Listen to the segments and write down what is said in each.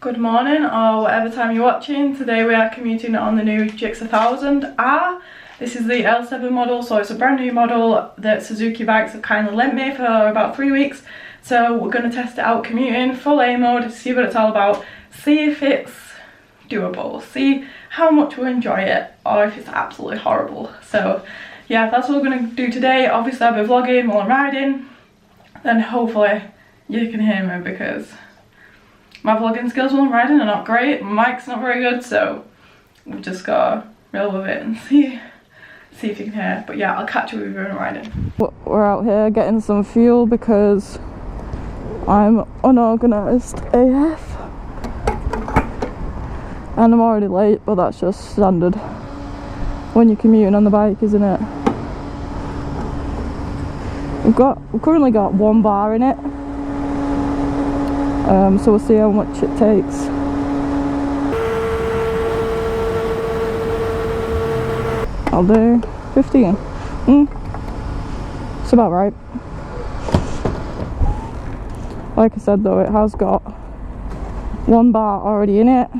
Good morning, or whatever time you're watching. Today we are commuting on the new GSXR1000R. This is the L7 model, so it's a brand new model that Suzuki Bikes have kindly lent me for about 3 weeks. So we're going to test it out commuting, full A mode, see what it's all about, see if it's doable, see how much we'll enjoy it, or if it's absolutely horrible. So yeah, that's what we're going to do today. Obviously I'll be vlogging while I'm riding, then hopefully you can hear me because my vlogging skills while I'm riding are not great, my mic's not very good, so we've just got to roll with it and see if you can hear. But yeah, I'll catch you when we're riding. We're out here getting some fuel because I'm unorganised AF. And I'm already late, but that's just standard when you're commuting on the bike, isn't it? We've currently got 1 bar in it. So we'll see how much it takes. I'll do 15. It's about right. Like I said though, it has got 1 bar already in it.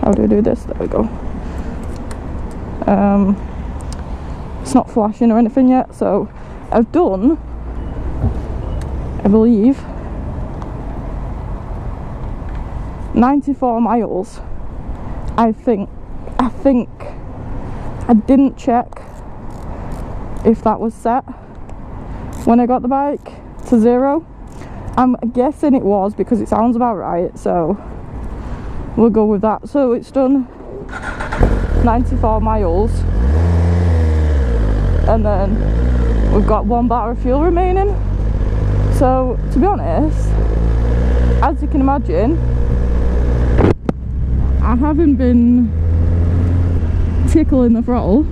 How do I do this? There we go. It's not flashing or anything yet, so I've done, I believe, 94 miles. I think I didn't check if that was set when I got the bike to 0. I'm guessing it was because it sounds about right, so we'll go with that. So it's done 94 miles and then we've got 1 bar of fuel remaining. So to be honest, as you can imagine, I haven't been tickling the throttle.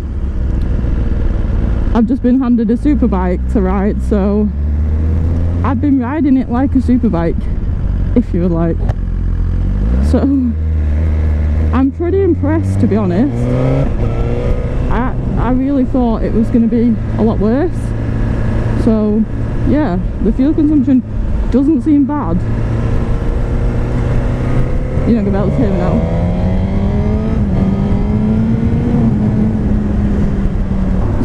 I've just been handed a Superbike to ride, so I've been riding it like a Superbike, if you would like. So I'm pretty impressed, to be honest. I really thought it was going to be a lot worse. So yeah, the fuel consumption doesn't seem bad. You're not going to be able to hear me now.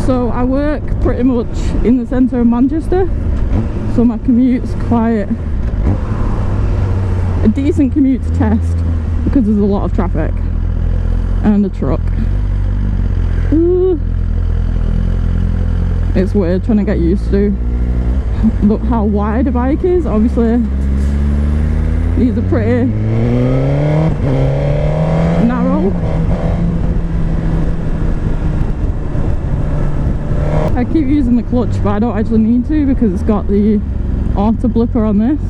So I work pretty much in the centre of Manchester, so my commute's quite a decent commute to test because there's a lot of traffic and a truck. Ooh. It's weird trying to get used to look how wide a bike is. Obviously these are pretty narrow. I keep using the clutch, but I don't actually need to because it's got the auto blipper on this.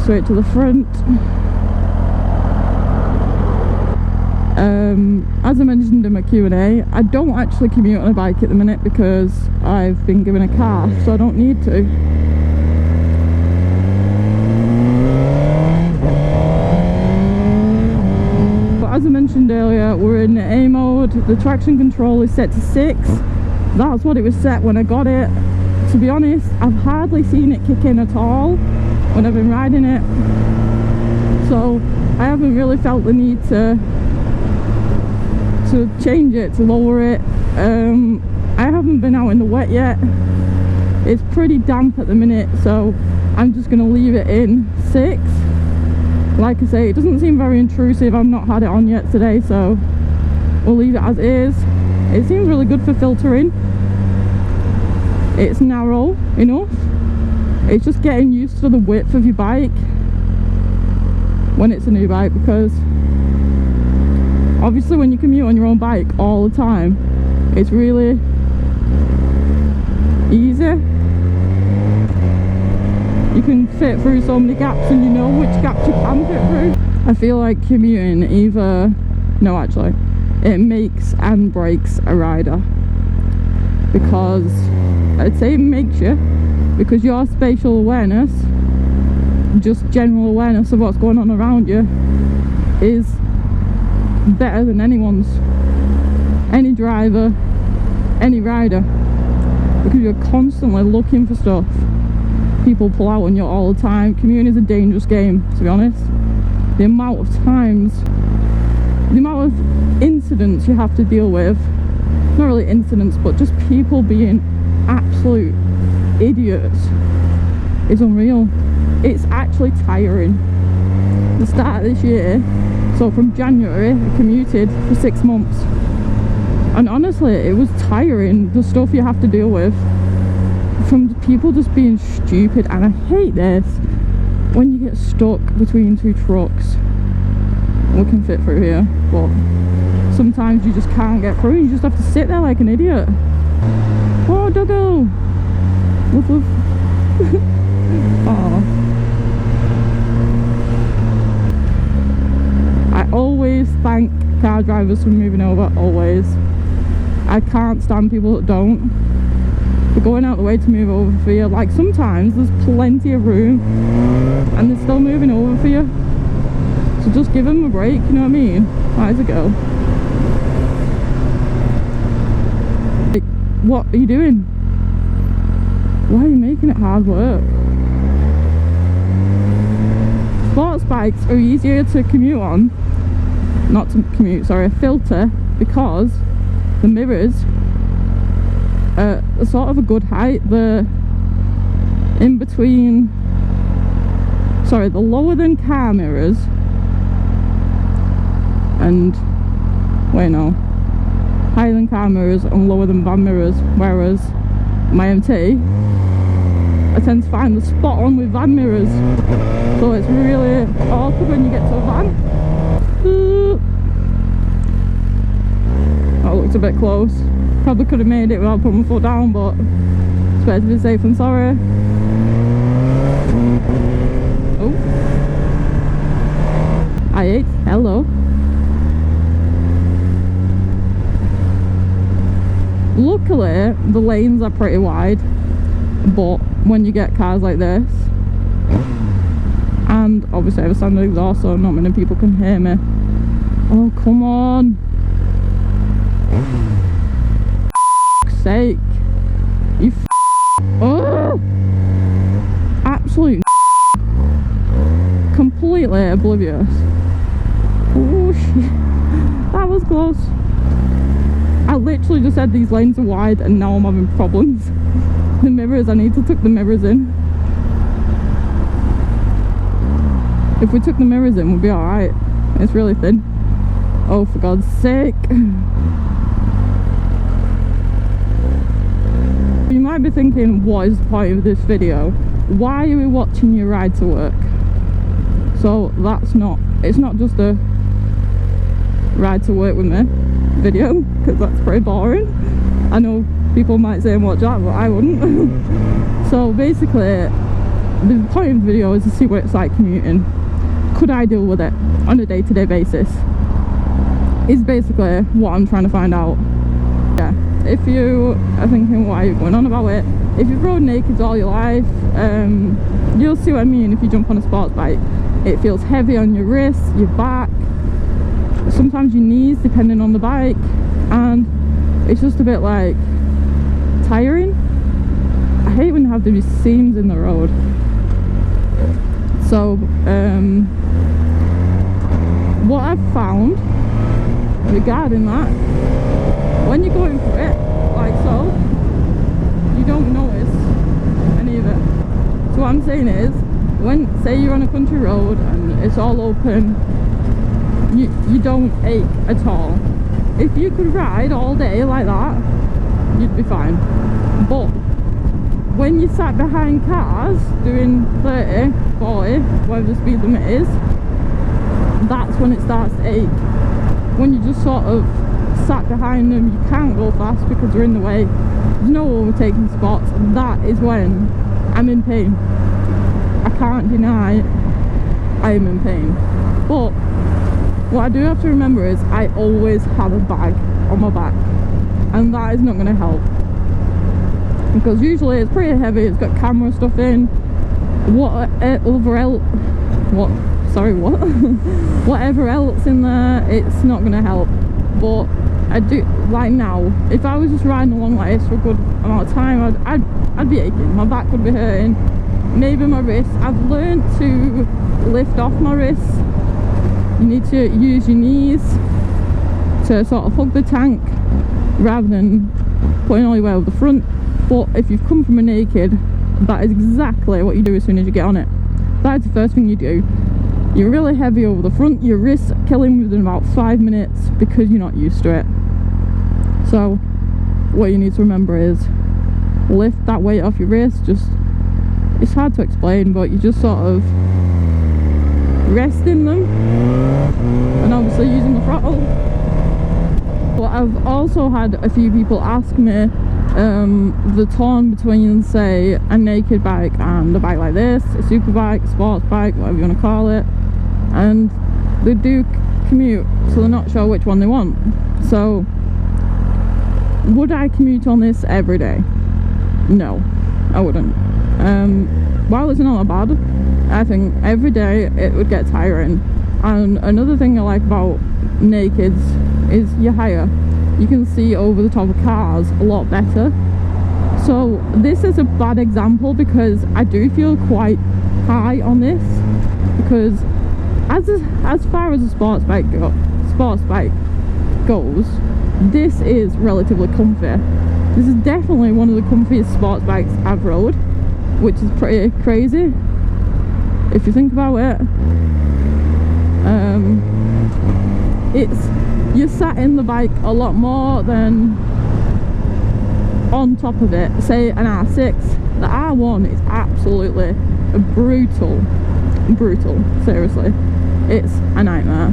Straight to the front. As I mentioned in my Q&A, I don't actually commute on a bike at the minute because I've been given a car, so I don't need to. As I mentioned earlier, we're in A mode. The traction control is set to 6. That's what it was set when I got it. To be honest, I've hardly seen it kick in at all when I've been riding it. So I haven't really felt the need to change it, to lower it. I haven't been out in the wet yet. It's pretty damp at the minute, so I'm just going to leave it in 6. Like I say, it doesn't seem very intrusive. I've not had it on yet today, so we'll leave it as is. It seems really good for filtering. It's narrow enough. It's just getting used to the width of your bike when it's a new bike, because obviously when you commute on your own bike all the time, it's really easy. You can fit through so many gaps and you know which gaps you can fit through. I feel like commuting it makes and breaks a rider, because I'd say it makes you, because your spatial awareness, just general awareness of what's going on around you, is better than anyone's, any driver, any rider. because you're constantly looking for stuff. People pull out on you all the time. Commuting is a dangerous game, to be honest. The amount of times, the amount of incidents you have to deal with, not really incidents, but just people being absolute idiots, is unreal. It's actually tiring. The start of this year, so from January, I commuted for 6 months, and honestly it was tiring, the stuff you have to deal with from people just being stupid. And I hate this when you get stuck between two trucks. We can fit through here, but sometimes you just can't get through. You just have to sit there like an idiot. Oh, doggo! Woof woof. Oh. I always thank car drivers for moving over, always. I can't stand people that don't. They're going out the way to move over for you. Like, sometimes there's plenty of room and they're still moving over for you. So just give them a break, you know what I mean? How's it go? Like, what are you doing? Why are you making it hard work? Sports bikes are easier to commute on. Not to commute, sorry, filter, because the mirrors are sort of a good height. The in between, sorry, the lower than car mirrors and, wait no, higher than car mirrors and lower than van mirrors, whereas my MT, I tend to find the spot on with van mirrors, so it's really awkward when you get to a van. That looks a bit close. Probably could have made it without putting my foot down, but it's better to be safe than sorry. Oh, I8, hello. Luckily the lanes are pretty wide, but when you get cars like this, and obviously I have a standard exhaust, so not many people can hear me. Oh, come on. For fuck's sake. You oh! Absolute completely oblivious. Oh shit. That was close. I literally just said these lanes are wide and now I'm having problems. The mirrors, I need to tuck the mirrors in. If we took the mirrors in, we'd be alright. It's really thin. Oh, for God's sake. You might be thinking, what is the point of this video? Why are we watching you ride to work? So that's not, it's not just a ride to work with me video, because that's pretty boring. I know people might say and watch that, but I wouldn't. So basically, the point of the video is to see what it's like commuting. Could I deal with it on a day-to-day basis? Is basically what I'm trying to find out. Yeah, if you are thinking why are you going on about it, if you've rode nakeds all your life, you'll see what I mean. If you jump on a sports bike, it feels heavy on your wrists, your back, sometimes your knees depending on the bike, and it's just a bit like tiring. I hate when you have these seams in the road. So what I've found regarding that, when you're going for it like so, you don't notice any of it. So what I'm saying is, when say you're on a country road and it's all open, you don't ache at all. If you could ride all day like that, you'd be fine. But when you sat behind cars doing 30, 40, whatever the speed limit is, that's when it starts to ache. When you just sort of sat behind them, you can't go fast because they're in the way, there's no overtaking spots, that is when I'm in pain. I can't deny I am in pain. But what I do have to remember is I always have a bag on my back, and that is not going to help, because usually it's pretty heavy, it's got camera stuff in, whatever else in there, it's not going to help. But I do, like now, if I was just riding along like this for a good amount of time, I'd be aching. My back would be hurting, maybe my wrists. I've learned to lift off my wrists. You need to use your knees to sort of hug the tank rather than putting all your weight over the front. But if you've come from a naked, that is exactly what you do as soon as you get on it. That's the first thing you do. You're really heavy over the front, your wrists are killing within about 5 minutes because you're not used to it. So what you need to remember is lift that weight off your wrist. Just, it's hard to explain, but you just sort of rest in them and obviously using the throttle. But I've also had a few people ask me the tone between, say, a naked bike and a bike like this, a superbike, sports bike, whatever you want to call it, and they do commute, so they're not sure which one they want. So would I commute on this every day? No, I wouldn't. While it's not bad, I think every day it would get tiring. And another thing I like about nakeds is you're higher. You can see over the top of cars a lot better. So this is a bad example because I do feel quite high on this, because as far as a sports bike goes, this is relatively comfy. This is definitely one of the comfiest sports bikes I've rode, which is pretty crazy if you think about it. You're sat in the bike a lot more than on top of it. Say an R6, the R1 is absolutely brutal, seriously. It's a nightmare.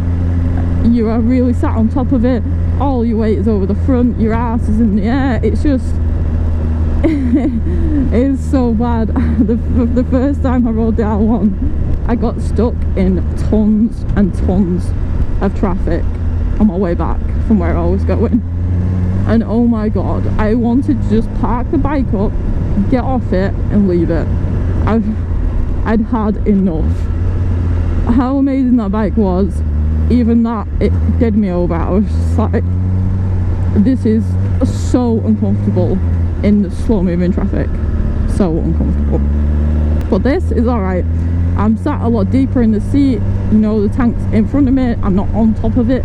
You are really sat on top of it, all your weight is over the front, your ass is in the air. It's just it's so bad. The first time I rode the R1, I got stuck in tons and tons of traffic on my way back from where I was going, and oh my god, I wanted to just park the bike up, get off it and leave it. I'd had enough. How amazing that bike was, even that, it did me over. I was just like, this is so uncomfortable in the slow moving traffic, so uncomfortable. But this is alright. I'm sat a lot deeper in the seat, you know, the tank's in front of me, I'm not on top of it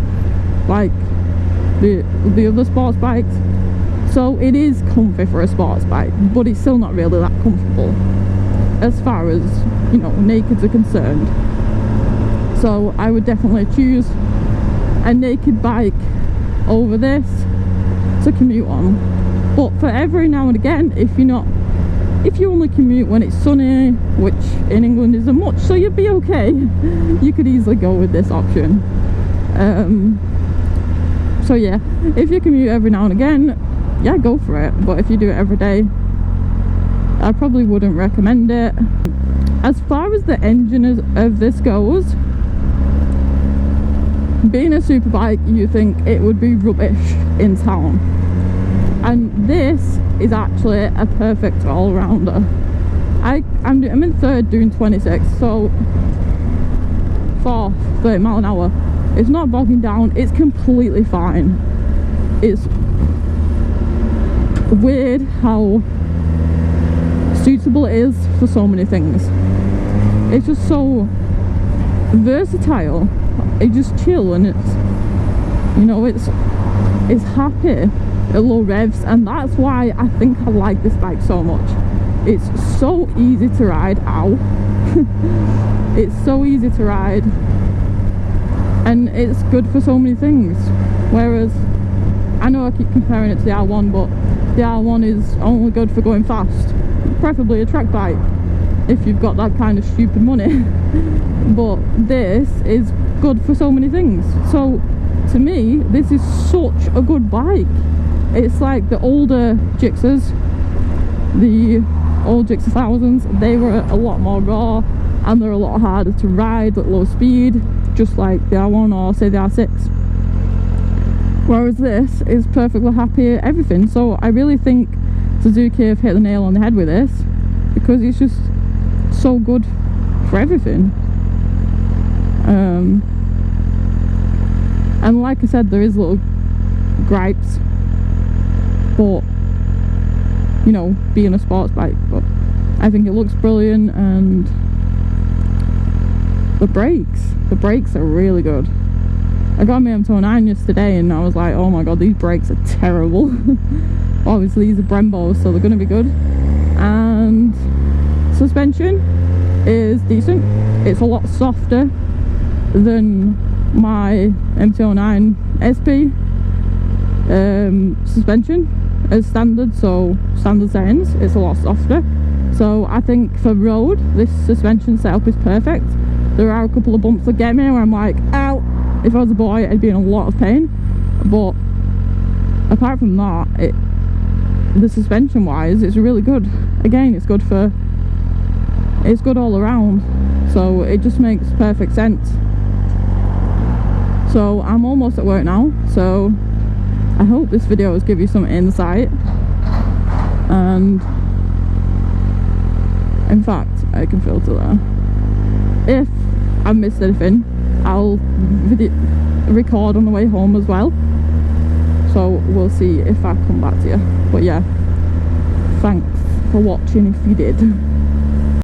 like the other sports bikes. So it is comfy for a sports bike, but it's still not really that comfortable as far as, you know, nakeds are concerned. So I would definitely choose a naked bike over this to commute on. But for every now and again, if you only commute when it's sunny, which in England isn't much, so you'd be okay, you could easily go with this option. So yeah, if you commute every now and again, yeah, go for it. But if you do it every day, I probably wouldn't recommend it. As far as the engine of this goes, being a superbike, you think it would be rubbish in town, and this is actually a perfect all-rounder. I'm in third doing 26, so 30 mile an hour. It's not bogging down, it's completely fine. It's weird how suitable it is for so many things. It's just so versatile. It's just chill, and it's, you know, it's happy at low revs, and that's why I think I like this bike so much. It's so easy to ride. Ow. It's so easy to ride, and it's good for so many things. Whereas I know I keep comparing it to the R1, but the R1 is only good for going fast, preferably a track bike if you've got that kind of stupid money. But this is good for so many things. So to me, this is such a good bike. It's like the older Gixxers, the old GSXR1000s, they were a lot more raw and they're a lot harder to ride at low speed, just like the R1 or say the R6. Whereas this is perfectly happy at everything. So I really think Suzuki have hit the nail on the head with this, because it's just so good for everything. And like I said, there is little gripes, but you know, being a sports bike, but I think it looks brilliant. And the brakes are really good. I got my M209 yesterday and I was like, oh my god, these brakes are terrible. Obviously these are Brembos, so they're going to be good. And suspension is decent. It's a lot softer than my M209 SP suspension as standard, so standard settings. It's a lot softer, so I think for road this suspension setup is perfect. There are a couple of bumps that get me where I'm like, ow. If I was a boy I'd be in a lot of pain, but apart from that, the suspension wise it's really good. Again, it's good all around, so it just makes perfect sense. So I'm almost at work now, so I hope this video has given you some insight. And in fact, I can filter there. If I've missed anything, I'll record on the way home as well, so we'll see if I come back to you. But yeah, thanks for watching if you did.